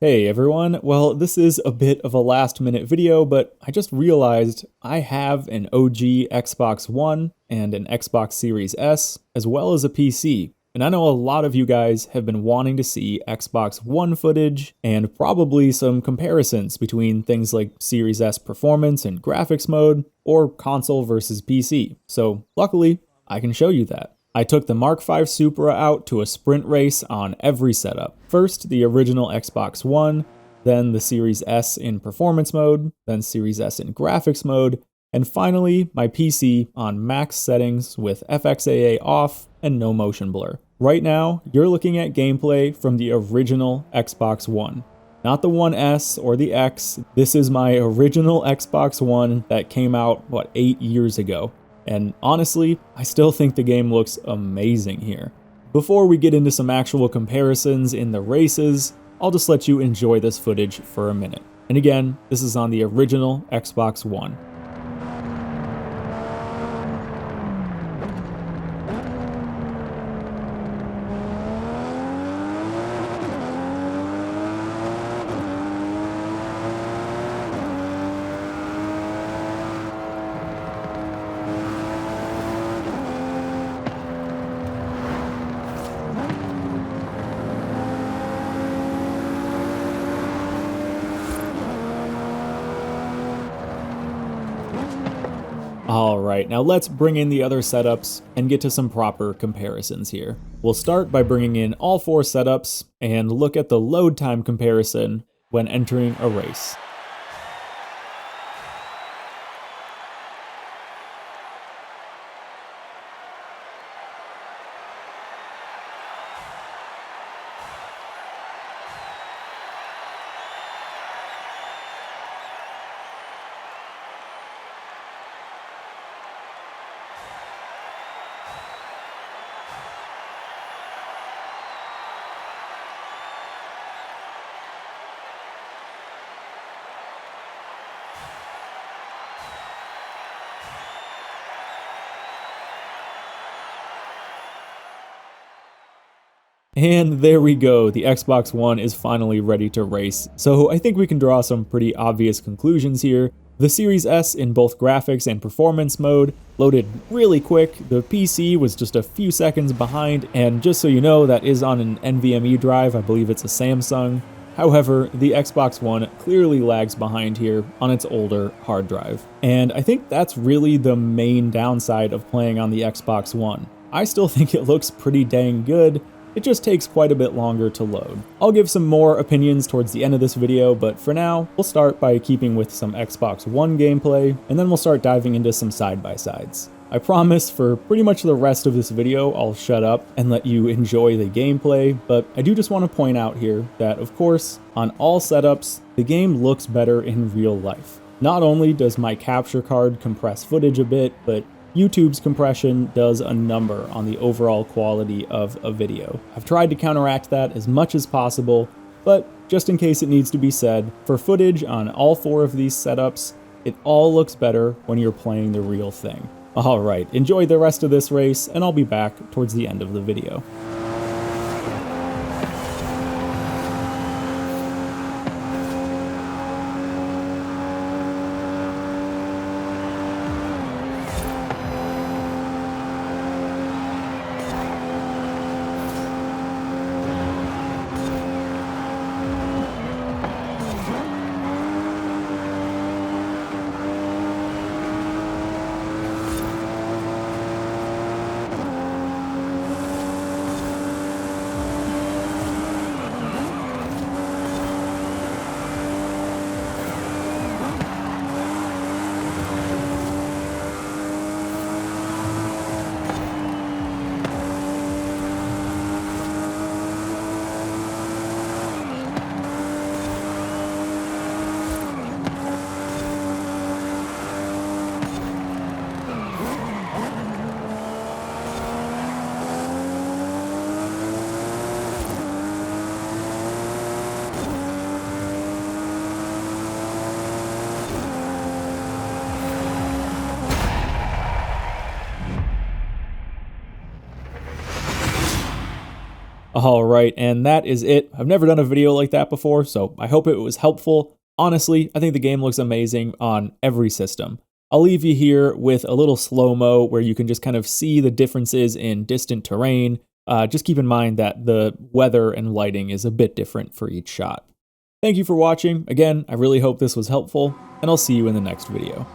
Hey everyone, well this is a bit of a last minute video, but I just realized I have an OG Xbox One and an Xbox Series S, as well as a PC. And I know a lot of you guys have been wanting to see Xbox One footage and probably some comparisons between things like Series S performance and graphics mode, or console versus PC. So luckily, I can show you that. I took the Mark V Supra out to a sprint race on every setup. First, the original Xbox One, then the Series S in performance mode, then Series S in graphics mode, and finally my PC on max settings with FXAA off and no motion blur. Right now, you're looking at gameplay from the original Xbox One. Not the One S or the X, this is my original Xbox One that came out, 8 years ago. And honestly, I still think the game looks amazing here. Before we get into some actual comparisons in the races, I'll just let you enjoy this footage for a minute. And again, this is on the original Xbox One. Alright, now let's bring in the other setups and get to some proper comparisons here. We'll start by bringing in all 4 setups and look at the load time comparison when entering a race. And there we go, the Xbox One is finally ready to race. So I think we can draw some pretty obvious conclusions here. The Series S in both graphics and performance mode loaded really quick, the PC was just a few seconds behind, and just so you know, that is on an NVMe drive, I believe it's a Samsung. However, the Xbox One clearly lags behind here on its older hard drive. And I think that's really the main downside of playing on the Xbox One. I still think it looks pretty dang good, it just takes quite a bit longer to load. I'll give some more opinions towards the end of this video, but for now, we'll start by keeping with some Xbox One gameplay, and then we'll start diving into some side-by-sides. I promise for pretty much the rest of this video, I'll shut up and let you enjoy the gameplay, but I do just want to point out here that, of course, on all setups, the game looks better in real life. Not only does my capture card compress footage a bit, but YouTube's compression does a number on the overall quality of a video. I've tried to counteract that as much as possible, but just in case it needs to be said, for footage on all 4 of these setups, it all looks better when you're playing the real thing. Alright, enjoy the rest of this race, and I'll be back towards the end of the video. Alright, and that is it. I've never done a video like that before, so I hope it was helpful. Honestly, I think the game looks amazing on every system. I'll leave you here with a little slow-mo where you can just kind of see the differences in distant terrain. Just keep in mind that the weather and lighting is a bit different for each shot. Thank you for watching. Again, I really hope this was helpful, and I'll see you in the next video.